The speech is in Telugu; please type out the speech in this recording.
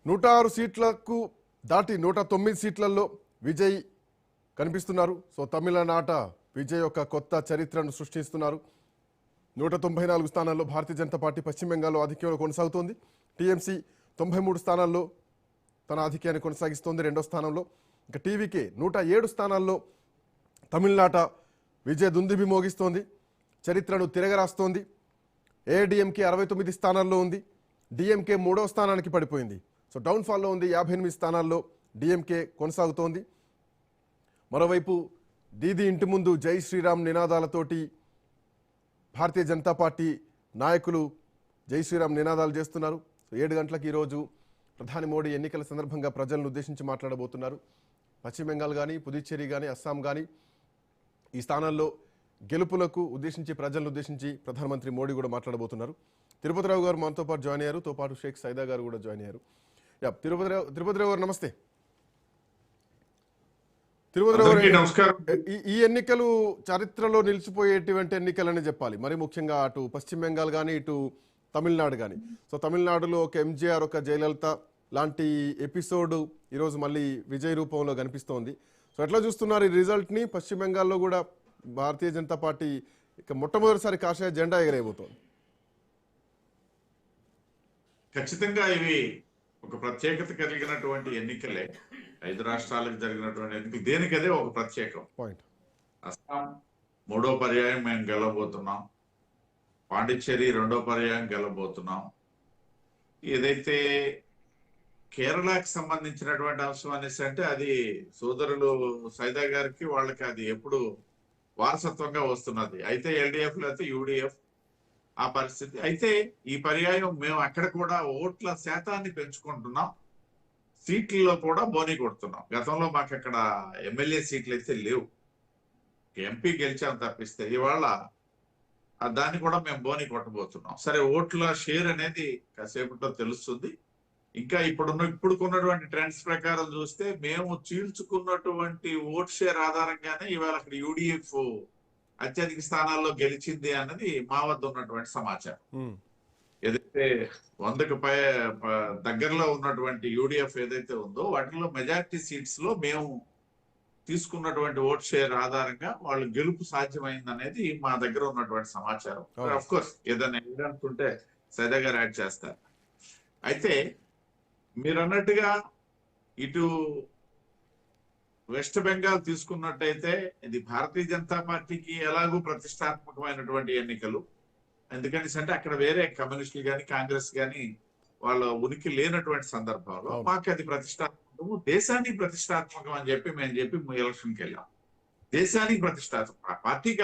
106 సీట్లకు దాటి 109 సీట్లలో విజయ్ కనిపిస్తున్నారు. సో తమిళనాట విజయ్ ఒక కొత్త చరిత్రను సృష్టిస్తున్నారు. 194 స్థానాల్లో భారతీయ జనతా పార్టీ పశ్చిమ బెంగాల్లో ఆధిక్యంలో కొనసాగుతోంది. టీఎంసీ 93 స్థానాల్లో తన ఆధిక్యాన్ని కొనసాగిస్తోంది, రెండో స్థానంలో. ఇక టీవీకే 107 స్థానాల్లో తమిళనాట విజయ్ దుందుబి మోగిస్తోంది, చరిత్రను తిరగరాస్తోంది. ఏఐడిఎంకే 69 స్థానాల్లో ఉంది, డిఎంకే 3వ స్థానానికి పడిపోయింది. సో డౌన్ఫాల్లో ఉంది. 58 స్థానాల్లో డిఎంకే కొనసాగుతోంది. మరోవైపు దీది ఇంటి ముందు జై శ్రీరామ్ నినాదాలతోటి భారతీయ జనతా పార్టీ నాయకులు జై శ్రీరామ్ నినాదాలు చేస్తున్నారు. సో 7 గంటలకు ఈరోజు ప్రధాని మోడీ ఎన్నికల సందర్భంగా ప్రజలను ఉద్దేశించి మాట్లాడబోతున్నారు. పశ్చిమ బెంగాల్ కానీ, పుదుచ్చేరి కానీ, అస్సాం కానీ ఈ స్థానాల్లో గెలుపులకు ఉద్దేశించి, ప్రజలను ఉద్దేశించి ప్రధానమంత్రి మోడీ కూడా మాట్లాడబోతున్నారు. తిరుపతిరావు గారు మనతో పాటు జాయిన్ అయ్యారు, తో పాటు షేక్ సైదా గారు కూడా జాయిన్ అయ్యారు. తిరుపతిరావు గారు నమస్తే. తిరుపతిరావు నమస్కారం. ఈ ఎన్నికలు చరిత్రలో నిలిచిపోయేటువంటి ఎన్నికలని చెప్పాలి. మరి ముఖ్యంగా అటు పశ్చిమ బెంగాల్ కానీ, ఇటు తమిళనాడు కానీ. సో తమిళనాడులో ఒక ఎంజీఆర్, ఒక జయలలిత లాంటి ఎపిసోడ్ ఈరోజు మళ్ళీ విజయ్ రూపంలో కనిపిస్తోంది. సో ఎట్లా చూస్తున్నారు ఈ రిజల్ట్ని? పశ్చిమ బెంగాల్లో కూడా భారతీయ జనతా పార్టీ ఇక మొట్టమొదటిసారి కాషాయ జెండా ఎగరేయబోతోంది. ఖచ్చితంగా ఇవి ఒక ప్రత్యేకత కలిగినటువంటి ఎన్నికలే. 5 రాష్ట్రాలకు జరిగినటువంటి ఎన్నికలు దేనికదే ఒక ప్రత్యేకం. అస్సాం 3వ పర్యాయం మేము గెలవబోతున్నాం, పాండిచ్చేరి 2వ పర్యాయం గెలవబోతున్నాం. ఏదైతే కేరళకి సంబంధించినటువంటి అంశం అనేసి అంటే అది సోదరులు సైదా గారికి వాళ్ళకి అది ఎప్పుడు వారసత్వంగా వస్తున్నది. అయితే ఎల్డిఎఫ్ లేకపోతే యూడిఎఫ్ ఆ పరిస్థితి. అయితే ఈ పర్యాయం మేము అక్కడ కూడా ఓట్ల శాతాన్ని పెంచుకుంటున్నాం, సీట్లలో కూడా బోనీ కొడుతున్నాం. గతంలో మాకు అక్కడ ఎమ్మెల్యే సీట్లు అయితే లేవు, ఎంపీ గెలిచాం తప్పిస్తే. ఇవాళ దాన్ని కూడా మేము బోనీ కొట్టబోతున్నాం. సరే, ఓట్ల షేర్ అనేది కాసేపట్లో తెలుస్తుంది. ఇంకా ఇప్పుడున్నటువంటి ట్రెండ్స్ ప్రకారం చూస్తే మేము చీల్చుకున్నటువంటి ఓట్ షేర్ ఆధారంగానే ఇవాళ అక్కడ యూడిఎఫ్ అత్యధిక స్థానాల్లో గెలిచింది అన్నది మా వద్ద ఉన్నటువంటి సమాచారం. ఏదైతే 100కు దగ్గరలో ఉన్నటువంటి యూడిఎఫ్ ఏదైతే ఉందో వాటిలో మెజారిటీ సీట్స్ లో మేము తీసుకున్నటువంటి ఓట్ షేర్ ఆధారంగా వాళ్ళు గెలుపు సాధ్యమైంది అనేది మా దగ్గర ఉన్నటువంటి సమాచారం. అఫ్ కోర్స్ ఏదైనా ఎవిడెన్స్ ఉంటే సైదా గారు యాడ్ చేస్తారు. అయితే మీరు అన్నట్టుగా ఇటు వెస్ట్ బెంగాల్ తీసుకున్నట్టయితే ఇది భారతీయ జనతా పార్టీకి ఎలాగూ ప్రతిష్టాత్మకమైనటువంటి ఎన్నికలు. ఎందుకని అంటే అక్కడ వేరే కమ్యూనిస్టులు కానీ, కాంగ్రెస్ కానీ వాళ్ళ ఉనికి లేనటువంటి సందర్భంలో మాకు అది ప్రతిష్టాత్మకము, దేశానికి ప్రతిష్టాత్మకం అని చెప్పి మేము ఎలక్షన్కి వెళ్ళాం. దేశానికి ప్రతిష్టాత్మకం, పార్టీకి ఎలా